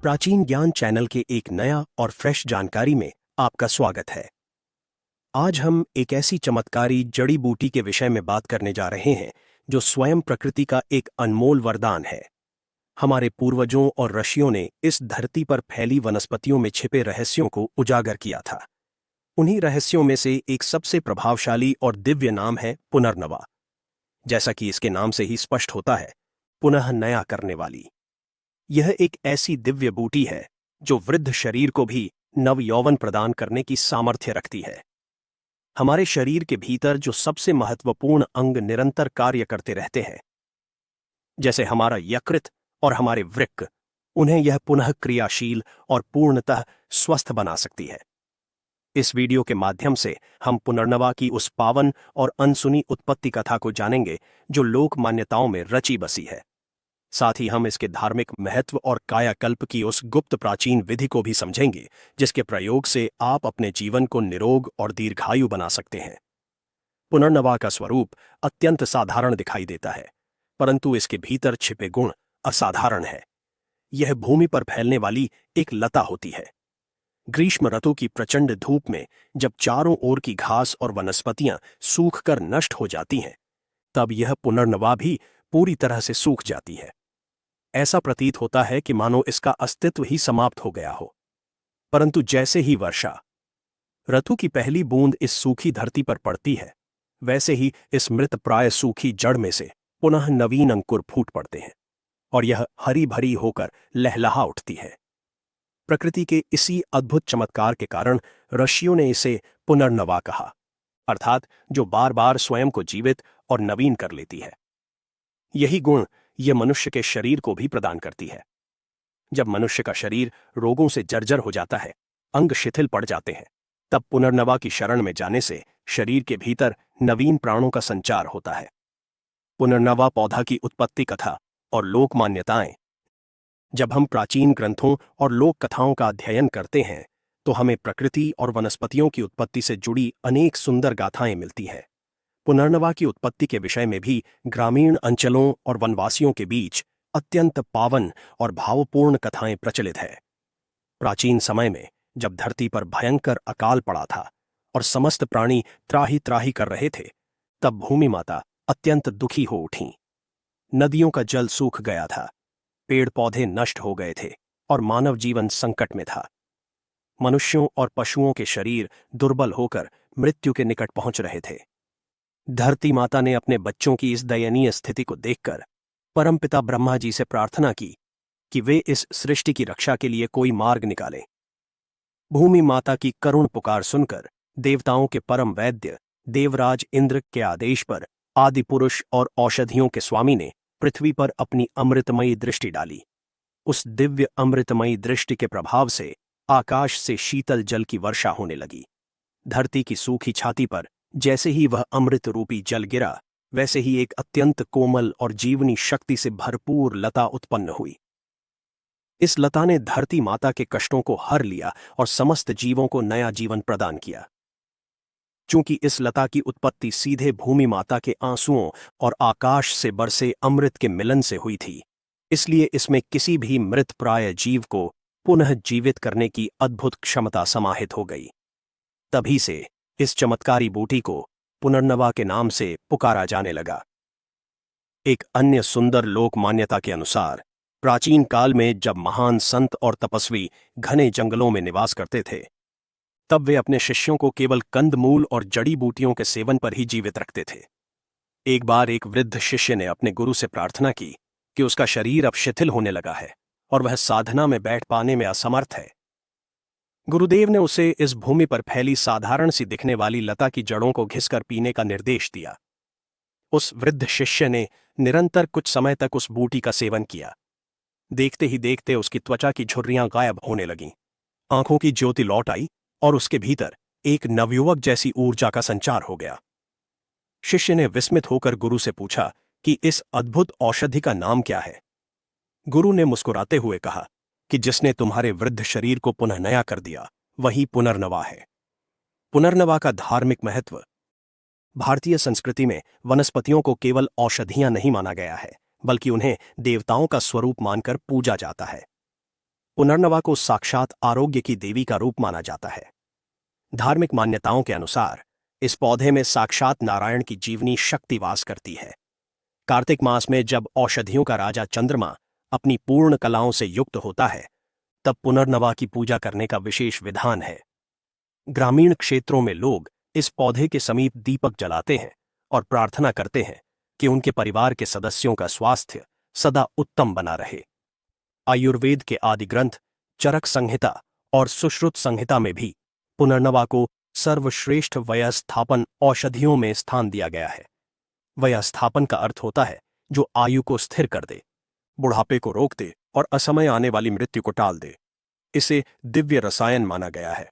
प्राचीन ज्ञान चैनल के एक नया और फ्रेश जानकारी में आपका स्वागत है। आज हम एक ऐसी चमत्कारी जड़ी बूटी के विषय में बात करने जा रहे हैं जो स्वयं प्रकृति का एक अनमोल वरदान है। हमारे पूर्वजों और ऋषियों ने इस धरती पर फैली वनस्पतियों में छिपे रहस्यों को उजागर किया था। उन्हीं रहस्यों में से एक सबसे प्रभावशाली और दिव्य नाम है पुनर्नवा। जैसा कि इसके नाम से ही स्पष्ट होता है, पुनः नया करने वाली। यह एक ऐसी दिव्य बूटी है जो वृद्ध शरीर को भी नव यौवन प्रदान करने की सामर्थ्य रखती है। हमारे शरीर के भीतर जो सबसे महत्वपूर्ण अंग निरंतर कार्य करते रहते हैं, जैसे हमारा यकृत और हमारे वृक्क, उन्हें यह पुनः क्रियाशील और पूर्णतः स्वस्थ बना सकती है। इस वीडियो के माध्यम से हम पुनर्नवा की उस पावन और अनसुनी उत्पत्ति कथा को जानेंगे जो लोक मान्यताओं में रची बसी है। साथ ही हम इसके धार्मिक महत्व और कायाकल्प की उस गुप्त प्राचीन विधि को भी समझेंगे जिसके प्रयोग से आप अपने जीवन को निरोग और दीर्घायु बना सकते हैं। पुनर्नवा का स्वरूप अत्यंत साधारण दिखाई देता है, परंतु इसके भीतर छिपे गुण असाधारण है। यह भूमि पर फैलने वाली एक लता होती है। ग्रीष्म ऋतु की प्रचंड धूप में जब चारों ओर की घास और वनस्पतियां सूखकर नष्ट हो जाती हैं, तब यह पुनर्नवा भी पूरी तरह से सूख जाती है। ऐसा प्रतीत होता है कि मानो इसका अस्तित्व ही समाप्त हो गया हो। परंतु जैसे ही वर्षा ऋतु की पहली बूंद इस सूखी धरती पर पड़ती है, वैसे ही इस मृत प्राय सूखी जड़ में से पुनः नवीन अंकुर फूट पड़ते हैं और यह हरी भरी होकर लहलहा उठती है। प्रकृति के इसी अद्भुत चमत्कार के कारण ऋषियों ने इसे पुनर्नवा कहा, अर्थात जो बार बार स्वयं को जीवित और नवीन कर लेती है। यही गुण यह मनुष्य के शरीर को भी प्रदान करती है। जब मनुष्य का शरीर रोगों से जर्जर हो जाता है, अंग शिथिल पड़ जाते हैं, तब पुनर्नवा की शरण में जाने से शरीर के भीतर नवीन प्राणों का संचार होता है। पुनर्नवा पौधा की उत्पत्ति कथा और लोक मान्यताएं। जब हम प्राचीन ग्रंथों और लोक कथाओं का अध्ययन करते हैं तो हमें प्रकृति और वनस्पतियों की उत्पत्ति से जुड़ी अनेक सुंदर गाथाएं मिलती हैं। पुनर्नवा की उत्पत्ति के विषय में भी ग्रामीण अंचलों और वनवासियों के बीच अत्यंत पावन और भावपूर्ण कथाएं प्रचलित हैं। प्राचीन समय में जब धरती पर भयंकर अकाल पड़ा था और समस्त प्राणी त्राही त्राही कर रहे थे, तब भूमि माता अत्यंत दुखी हो उठी। नदियों का जल सूख गया था, पेड़ पौधे नष्ट हो गए थे और मानव जीवन संकट में था। मनुष्यों और पशुओं के शरीर दुर्बल होकर मृत्यु के निकट पहुंच रहे थे। धरती माता ने अपने बच्चों की इस दयनीय स्थिति को देखकर परमपिता ब्रह्मा जी से प्रार्थना की कि वे इस सृष्टि की रक्षा के लिए कोई मार्ग निकालें। भूमि माता की करुण पुकार सुनकर देवताओं के परम वैद्य देवराज इंद्र के आदेश पर आदि पुरुष और औषधियों के स्वामी ने पृथ्वी पर अपनी अमृतमयी दृष्टि डाली। उस दिव्य अमृतमयी दृष्टि के प्रभाव से आकाश से शीतल जल की वर्षा होने लगी। धरती की सूखी छाती पर जैसे ही वह अमृत रूपी जल गिरा, वैसे ही एक अत्यंत कोमल और जीवनी शक्ति से भरपूर लता उत्पन्न हुई। इस लता ने धरती माता के कष्टों को हर लिया और समस्त जीवों को नया जीवन प्रदान किया। चूंकि इस लता की उत्पत्ति सीधे भूमि माता के आंसुओं और आकाश से बरसे अमृत के मिलन से हुई थी, इसलिए इसमें किसी भी मृत प्राय जीव को पुनः जीवित करने की अद्भुत क्षमता समाहित हो गई। तभी से इस चमत्कारी बूटी को पुनर्नवा के नाम से पुकारा जाने लगा। एक अन्य सुंदर लोक मान्यता के अनुसार प्राचीन काल में जब महान संत और तपस्वी घने जंगलों में निवास करते थे, तब वे अपने शिष्यों को केवल कंदमूल और जड़ी बूटियों के सेवन पर ही जीवित रखते थे। एक बार एक वृद्ध शिष्य ने अपने गुरु से प्रार्थना की कि उसका शरीर अब शिथिल होने लगा है और वह साधना में बैठ पाने में असमर्थ है। गुरुदेव ने उसे इस भूमि पर फैली साधारण सी दिखने वाली लता की जड़ों को घिसकर पीने का निर्देश दिया। उस वृद्ध शिष्य ने निरंतर कुछ समय तक उस बूटी का सेवन किया। देखते ही देखते उसकी त्वचा की झुर्रियां गायब होने लगीं, आंखों की ज्योति लौट आई और उसके भीतर एक नवयुवक जैसी ऊर्जा का संचार हो गया। शिष्य ने विस्मित होकर गुरु से पूछा कि इस अद्भुत औषधि का नाम क्या है। गुरु ने मुस्कुराते हुए कहा कि जिसने तुम्हारे वृद्ध शरीर को पुनः नया कर दिया, वही पुनर्नवा है। पुनर्नवा का धार्मिक महत्व। भारतीय संस्कृति में वनस्पतियों को केवल औषधियां नहीं माना गया है, बल्कि उन्हें देवताओं का स्वरूप मानकर पूजा जाता है। पुनर्नवा को साक्षात आरोग्य की देवी का रूप माना जाता है। धार्मिक मान्यताओं के अनुसार इस पौधे में साक्षात नारायण की जीवनी शक्ति वास करती है। कार्तिक मास में जब औषधियों का राजा चंद्रमा अपनी पूर्ण कलाओं से युक्त होता है, तब पुनर्नवा की पूजा करने का विशेष विधान है। ग्रामीण क्षेत्रों में लोग इस पौधे के समीप दीपक जलाते हैं और प्रार्थना करते हैं कि उनके परिवार के सदस्यों का स्वास्थ्य सदा उत्तम बना रहे। आयुर्वेद के आदि ग्रंथ चरक संहिता और सुश्रुत संहिता में भी पुनर्नवा को सर्वश्रेष्ठ वयस्थापन औषधियों में स्थान दिया गया है। वयस्थापन का अर्थ होता है जो आयु को स्थिर कर दे, बुढ़ापे को रोक दे और असमय आने वाली मृत्यु को टाल दे। इसे दिव्य रसायन माना गया है।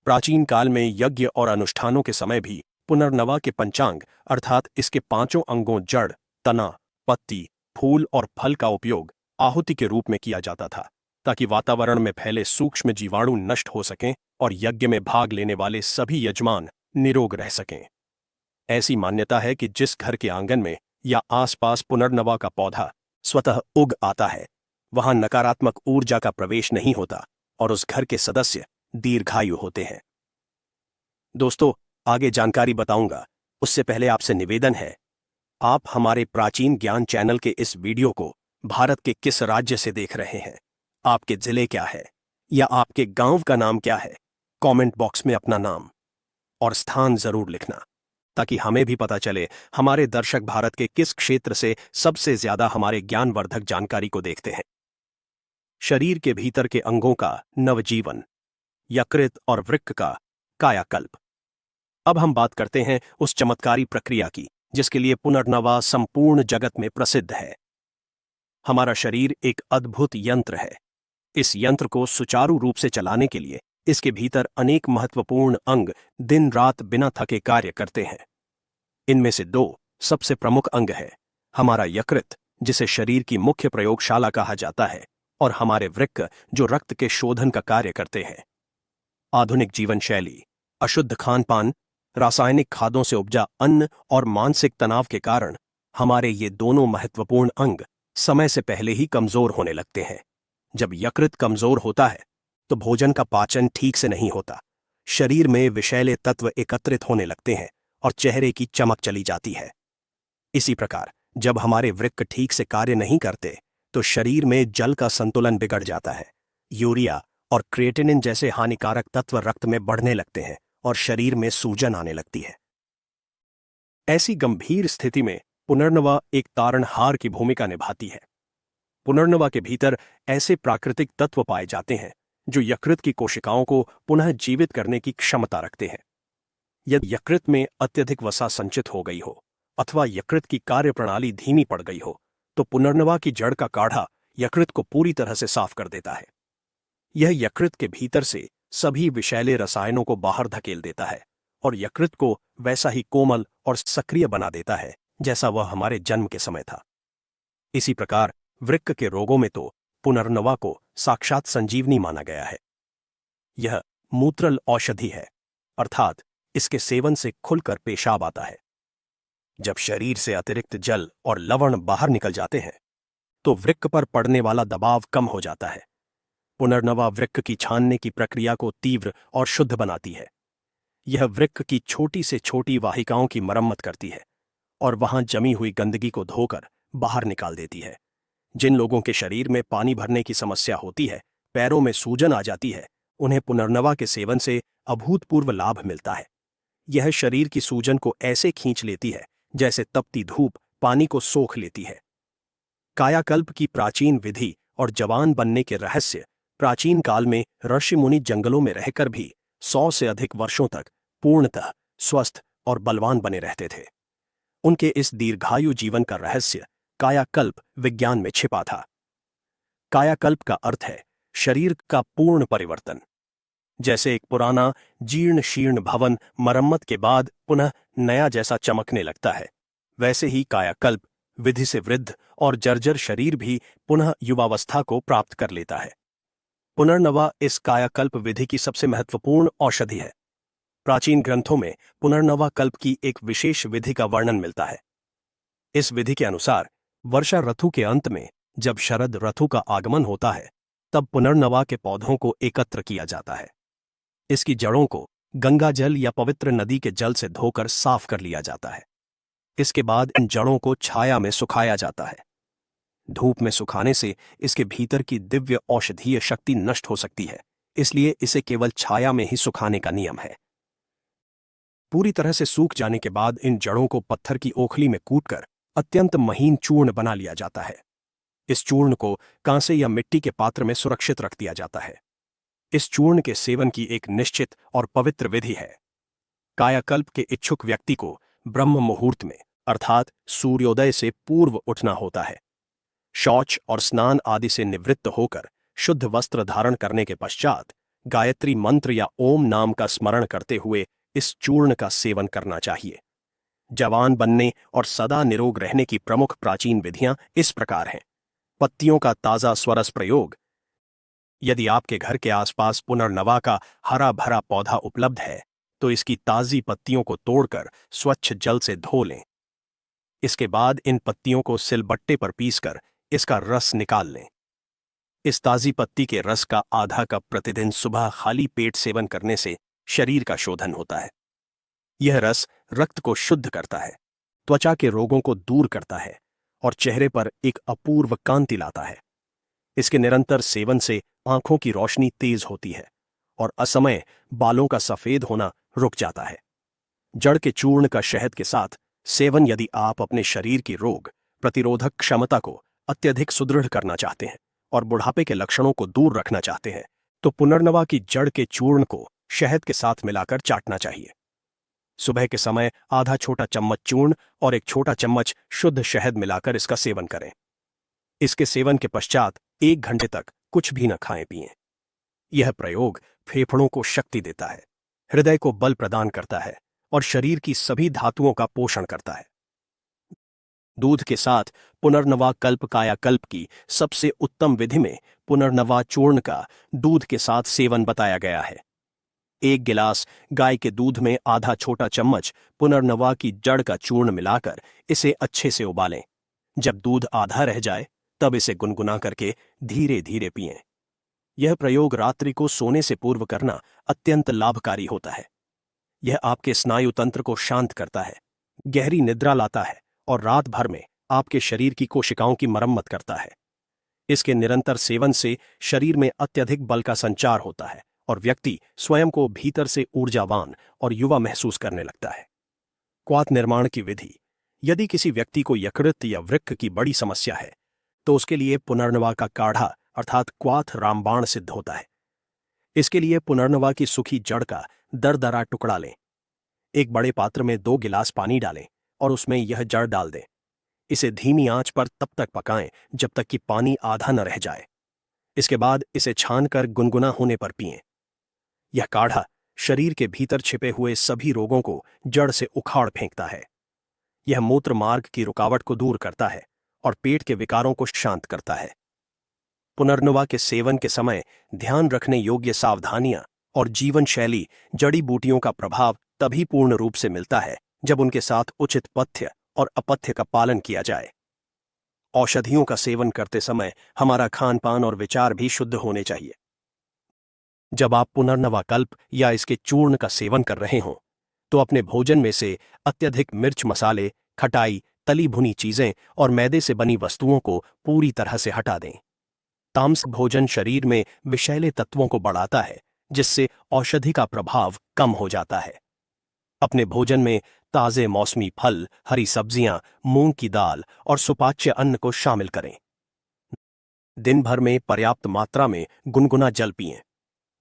प्राचीन काल में यज्ञ और अनुष्ठानों के समय भी पुनर्नवा के पंचांग अर्थात इसके 5 अंगों जड़, तना, पत्ती, फूल और फल का उपयोग आहुति के रूप में किया जाता था, ताकि वातावरण में फैले सूक्ष्म जीवाणु नष्ट हो सकें और यज्ञ में भाग लेने वाले सभी यजमान निरोग रह सकें। ऐसी मान्यता है कि जिस घर के आंगन में या आसपास पुनर्नवा का पौधा स्वतः उग आता है, वहां नकारात्मक ऊर्जा का प्रवेश नहीं होता और उस घर के सदस्य दीर्घायु होते हैं। दोस्तों, आगे जानकारी बताऊंगा, उससे पहले आपसे निवेदन है, आप हमारे प्राचीन ज्ञान चैनल के इस वीडियो को भारत के किस राज्य से देख रहे हैं, आपके जिले क्या है या आपके गांव का नाम क्या है, कमेंट बॉक्स में अपना नाम और स्थान जरूर लिखना, ताकि हमें भी पता चले हमारे दर्शक भारत के किस क्षेत्र से सबसे ज्यादा हमारे ज्ञानवर्धक जानकारी को देखते हैं। शरीर के भीतर के अंगों का नवजीवन, यकृत और वृक्क का कायाकल्प। अब हम बात करते हैं उस चमत्कारी प्रक्रिया की जिसके लिए पुनर्नवा संपूर्ण जगत में प्रसिद्ध है। हमारा शरीर एक अद्भुत यंत्र है। इस यंत्र को सुचारू रूप से चलाने के लिए इसके भीतर अनेक महत्वपूर्ण अंग दिन रात बिना थके कार्य करते हैं। इनमें से 2 सबसे प्रमुख अंग है हमारा यकृत, जिसे शरीर की मुख्य प्रयोगशाला कहा जाता है, और हमारे वृक्क, जो रक्त के शोधन का कार्य करते हैं। आधुनिक जीवन शैली, अशुद्ध खान-पान, रासायनिक खादों से उपजा अन्न और मानसिक तनाव के कारण हमारे ये दोनों महत्वपूर्ण अंग समय से पहले ही कमजोर होने लगते हैं। जब यकृत कमजोर होता है तो भोजन का पाचन ठीक से नहीं होता, शरीर में विषैले तत्व एकत्रित होने लगते हैं और चेहरे की चमक चली जाती है। इसी प्रकार जब हमारे वृक्क ठीक से कार्य नहीं करते तो शरीर में जल का संतुलन बिगड़ जाता है। यूरिया और क्रिएटिनिन जैसे हानिकारक तत्व रक्त में बढ़ने लगते हैं और शरीर में सूजन आने लगती है। ऐसी गंभीर स्थिति में पुनर्नवा एक तारणहार की भूमिका निभाती है। पुनर्नवा के भीतर ऐसे प्राकृतिक तत्व पाए जाते हैं जो यकृत की कोशिकाओं को पुनः जीवित करने की क्षमता रखते हैं। यदि यकृत में अत्यधिक वसा संचित हो गई हो अथवा यकृत की कार्यप्रणाली धीमी पड़ गई हो, तो पुनर्नवा की जड़ का काढ़ा यकृत को पूरी तरह से साफ कर देता है। यह यकृत के भीतर से सभी विषैले रसायनों को बाहर धकेल देता है और यकृत को वैसा ही कोमल और सक्रिय बना देता है जैसा वह हमारे जन्म के समय था। इसी प्रकार वृक्क के रोगों में तो पुनर्नवा को साक्षात संजीवनी माना गया है। यह मूत्रल औषधि है, अर्थात इसके सेवन से खुलकर पेशाब आता है। जब शरीर से अतिरिक्त जल और लवण बाहर निकल जाते हैं तो वृक्क पर पड़ने वाला दबाव कम हो जाता है। पुनर्नवा वृक्क की छानने की प्रक्रिया को तीव्र और शुद्ध बनाती है। यह वृक्क की छोटी से छोटी वाहिकाओं की मरम्मत करती है और वहां जमी हुई गंदगी को धोकर बाहर निकाल देती है। जिन लोगों के शरीर में पानी भरने की समस्या होती है, पैरों में सूजन आ जाती है, उन्हें पुनर्नवा के सेवन से अभूतपूर्व लाभ मिलता है। यह शरीर की सूजन को ऐसे खींच लेती है जैसे तपती धूप पानी को सोख लेती है। कायाकल्प की प्राचीन विधि और जवान बनने के रहस्य प्राचीन काल में ऋषि मुनि जंगलों में रहकर भी 100 से अधिक वर्षों तक पूर्णतः स्वस्थ और बलवान बने रहते थे। उनके इस दीर्घायु जीवन का रहस्य कायाकल्प विज्ञान में छिपा था। कायाकल्प का अर्थ है शरीर का पूर्ण परिवर्तन। जैसे एक पुराना जीर्ण शीर्ण भवन मरम्मत के बाद पुनः नया जैसा चमकने लगता है, वैसे ही कायाकल्प विधि से वृद्ध और जर्जर शरीर भी पुनः युवावस्था को प्राप्त कर लेता है। पुनर्नवा इस कायाकल्प विधि की सबसे महत्वपूर्ण औषधि है। प्राचीन ग्रंथों में पुनर्नवा कल्प की एक विशेष विधि का वर्णन मिलता है। इस विधि के अनुसार वर्षा ऋतु के अंत में जब शरद ऋतु का आगमन होता है तब पुनर्नवा के पौधों को एकत्र किया जाता है। इसकी जड़ों को गंगा जल या पवित्र नदी के जल से धोकर साफ कर लिया जाता है। इसके बाद इन जड़ों को छाया में सुखाया जाता है। धूप में सुखाने से इसके भीतर की दिव्य औषधीय शक्ति नष्ट हो सकती है, इसलिए इसे केवल छाया में ही सुखाने का नियम है। पूरी तरह से सूख जाने के बाद इन जड़ों को पत्थर की ओखली में कूटकर अत्यंत महीन चूर्ण बना लिया जाता है। इस चूर्ण को कांसे या मिट्टी के पात्र में सुरक्षित रख दिया जाता है। इस चूर्ण के सेवन की एक निश्चित और पवित्र विधि है। कायाकल्प के इच्छुक व्यक्ति को ब्रह्म मुहूर्त में अर्थात सूर्योदय से पूर्व उठना होता है। शौच और स्नान आदि से निवृत्त होकर शुद्ध वस्त्र धारण करने के पश्चात गायत्री मंत्र या ओम नाम का स्मरण करते हुए इस चूर्ण का सेवन करना चाहिए। जवान बनने और सदा निरोग रहने की प्रमुख प्राचीन विधियां इस प्रकार हैं। पत्तियों का ताजा स्वरस प्रयोग। यदि आपके घर के आसपास पुनर्नवा का हरा भरा पौधा उपलब्ध है तो इसकी ताजी पत्तियों को तोड़कर स्वच्छ जल से धो लें। इसके बाद इन पत्तियों को सिलबट्टे पर पीसकर इसका रस निकाल लें। इस ताजी पत्ती के रस का आधा कप प्रतिदिन सुबह खाली पेट सेवन करने से शरीर का शोधन होता है। यह रस रक्त को शुद्ध करता है, त्वचा के रोगों को दूर करता है और चेहरे पर एक अपूर्व कांति लाता है। इसके निरंतर सेवन से आंखों की रोशनी तेज होती है और असमय बालों का सफेद होना रुक जाता है। जड़ के चूर्ण का शहद के साथ सेवन यदि आप अपने शरीर की रोग प्रतिरोधक क्षमता को अत्यधिक सुदृढ़ करना चाहते हैं और बुढ़ापे के लक्षणों को दूर रखना चाहते हैं तो पुनर्नवा की जड़ के चूर्ण को शहद के साथ मिलाकर चाटना चाहिए। सुबह के समय आधा छोटा चम्मच चूर्ण और एक छोटा चम्मच शुद्ध शहद मिलाकर इसका सेवन करें। इसके सेवन के पश्चात 1 घंटे तक कुछ भी न खाएं पिएं। यह प्रयोग फेफड़ों को शक्ति देता है, हृदय को बल प्रदान करता है और शरीर की सभी धातुओं का पोषण करता है। दूध के साथ पुनर्नवा कल्प कायाकल्प की सबसे उत्तम विधि में पुनर्नवा चूर्ण का दूध के साथ सेवन बताया गया है। 1 गिलास गाय के दूध में आधा छोटा चम्मच पुनर्नवा की जड़ का चूर्ण मिलाकर इसे अच्छे से उबालें। जब दूध आधा रह जाए तब इसे गुनगुना करके धीरे धीरे पिएं। यह प्रयोग रात्रि को सोने से पूर्व करना अत्यंत लाभकारी होता है। यह आपके स्नायु तंत्र को शांत करता है, गहरी निद्रा लाता है और रात भर में आपके शरीर की कोशिकाओं की मरम्मत करता है। इसके निरंतर सेवन से शरीर में अत्यधिक बल का संचार होता है और व्यक्ति स्वयं को भीतर से ऊर्जावान और युवा महसूस करने लगता है। क्वाथ निर्माण की विधि। यदि किसी व्यक्ति को यकृत या वृक्क की बड़ी समस्या है तो उसके लिए पुनर्नवा का काढ़ा अर्थात क्वाथ रामबाण सिद्ध होता है। इसके लिए पुनर्नवा की सूखी जड़ का दरदरा टुकड़ा लें। एक बड़े पात्र में 2 गिलास पानी डालें और उसमें यह जड़ डाल दें। इसे धीमी आंच पर तब तक पकाएं जब तक कि पानी आधा न रह जाए। इसके बाद इसे छानकर गुनगुना होने पर पिएं। यह काढ़ा शरीर के भीतर छिपे हुए सभी रोगों को जड़ से उखाड़ फेंकता है। यह मूत्र मार्ग की रुकावट को दूर करता है और पेट के विकारों को शांत करता है। पुनर्नवा के सेवन के समय ध्यान रखने योग्य सावधानियां और जीवन शैली। जड़ी बूटियों का प्रभाव तभी पूर्ण रूप से मिलता है जब उनके साथ उचित पथ्य और अपथ्य का पालन किया जाए। औषधियों का सेवन करते समय हमारा खान पान और विचार भी शुद्ध होने चाहिए। जब आप पुनर्नवा कल्प या इसके चूर्ण का सेवन कर रहे हों तो अपने भोजन में से अत्यधिक मिर्च मसाले, खटाई, तली भुनी चीजें और मैदे से बनी वस्तुओं को पूरी तरह से हटा दें। तामसिक भोजन शरीर में विषैले तत्वों को बढ़ाता है जिससे औषधि का प्रभाव कम हो जाता है। अपने भोजन में ताजे मौसमी फल, हरी सब्जियां, मूंग की दाल और सुपाच्य अन्न को शामिल करें। दिन भर में पर्याप्त मात्रा में गुनगुना जल पिएं।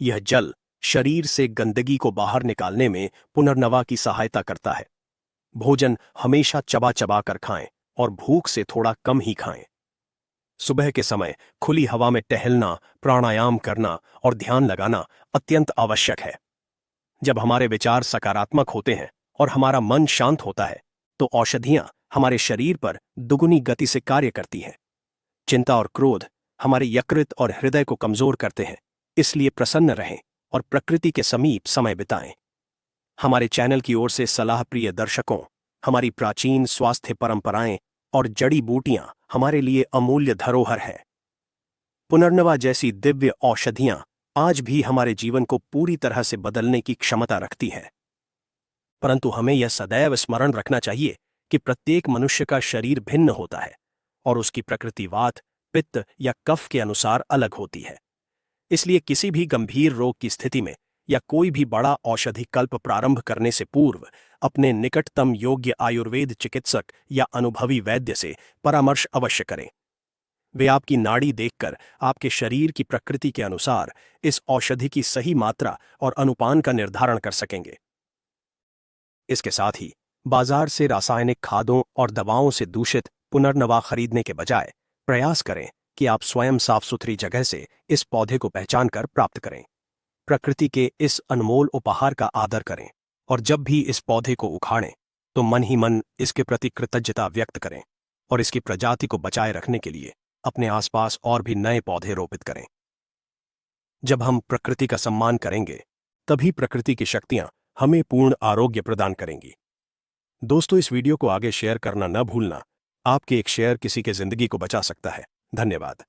यह जल शरीर से गंदगी को बाहर निकालने में पुनर्नवा की सहायता करता है। भोजन हमेशा चबा चबा कर खाएं और भूख से थोड़ा कम ही खाएं। सुबह के समय खुली हवा में टहलना, प्राणायाम करना और ध्यान लगाना अत्यंत आवश्यक है। जब हमारे विचार सकारात्मक होते हैं और हमारा मन शांत होता है तो औषधियां हमारे शरीर पर दुगुनी गति से कार्य करती हैं। चिंता और क्रोध हमारे यकृत और हृदय को कमजोर करते हैं, इसलिए प्रसन्न रहें और प्रकृति के समीप समय बिताएं। हमारे चैनल की ओर से सलाह प्रिय दर्शकों, हमारी प्राचीन स्वास्थ्य परंपराएं और जड़ी बूटियां हमारे लिए अमूल्य धरोहर है। पुनर्नवा जैसी दिव्य औषधियां आज भी हमारे जीवन को पूरी तरह से बदलने की क्षमता रखती हैं। परंतु हमें यह सदैव स्मरण रखना चाहिए कि प्रत्येक मनुष्य का शरीर भिन्न होता है और उसकी प्रकृति वात, पित्त या कफ के अनुसार अलग होती है। इसलिए किसी भी गंभीर रोग की स्थिति में या कोई भी बड़ा औषधि कल्प प्रारंभ करने से पूर्व अपने निकटतम योग्य आयुर्वेद चिकित्सक या अनुभवी वैद्य से परामर्श अवश्य करें। वे आपकी नाड़ी देखकर आपके शरीर की प्रकृति के अनुसार इस औषधि की सही मात्रा और अनुपान का निर्धारण कर सकेंगे। इसके साथ ही बाजार से रासायनिक खादों और दवाओं से दूषित पुनर्नवा खरीदने के बजाय प्रयास करें कि आप स्वयं साफ सुथरी जगह से इस पौधे को पहचान कर प्राप्त करें। प्रकृति के इस अनमोल उपहार का आदर करें और जब भी इस पौधे को उखाड़ें तो मन ही मन इसके प्रति कृतज्ञता व्यक्त करें और इसकी प्रजाति को बचाए रखने के लिए अपने आसपास और भी नए पौधे रोपित करें। जब हम प्रकृति का सम्मान करेंगे तभी प्रकृति की शक्तियां हमें पूर्ण आरोग्य प्रदान करेंगी। दोस्तों, इस वीडियो को आगे शेयर करना न भूलना। आपके एक शेयर किसी के जिंदगी को बचा सकता है। धन्यवाद।